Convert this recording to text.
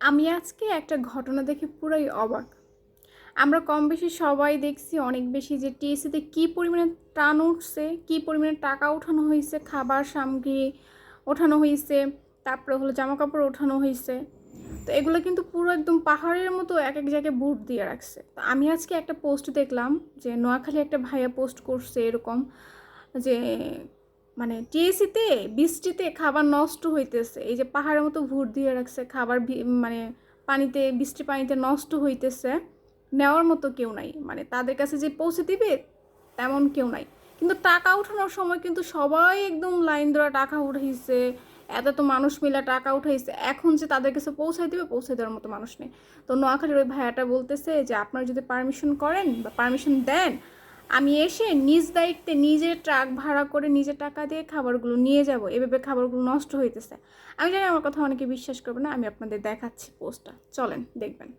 আমি আজকে একটা ঘটনা দেখে পুরাই অবাক। আমরা কম বেশি সবাই দেখছি অনেক বেশি যে টিএসসিতে কী পরিমাণে টান উঠছে, কী পরিমাণে টাকা ওঠানো হয়েছে, খাবার সামগ্রী ওঠানো হয়েছে, তারপরে হলো জামাকাপড় ওঠানো হয়েছে। তো এগুলো কিন্তু পুরো একদম পাহাড়ের মতো এক এক জায়গায় বুট দিয়ে রাখছে। তো আমি আজকে একটা পোস্ট দেখলাম যে নোয়াখালী একটা ভাইয়া পোস্ট করছে এরকম যে মানে টিএসিতে বৃষ্টিতে খাবার নষ্ট হইতেছে, এই যে পাহাড়ের মতো ভুট দিয়ে রাখছে খাবার, মানে পানিতে, বৃষ্টি পানিতে নষ্ট হইতেছে, নেওয়ার মতো কেউ নাই, মানে তাদের কাছে যে পৌঁছে দিবে তেমন কেউ নাই। কিন্তু টাকা উঠানোর সময় কিন্তু সবাই একদম লাইন ধরে টাকা উঠাইছে, এত তো মানুষ মিলে টাকা উঠাইছে, এখন যে তাদের কাছে পৌঁছায় দিবে পৌঁছে দেওয়ার মতো মানুষ নেই। তো নোয়াখালীর ওই ভাইয়াটা বলতেছে যে আপনারা যদি পারমিশন করেন বা পারমিশন দেন, আমি এসে নিজ দায়িত্বে নিজের ট্রাক ভাড়া করে নিজের টাকা দিয়ে খাবারগুলো নিয়ে যাব, এভাবে খাবারগুলো নষ্ট হইতেছে। আমি জানি আমার কথা অনেকে বিশ্বাস করবে না, আমি আপনাদের দেখাচ্ছি পোস্টটা, চলেন দেখবেন।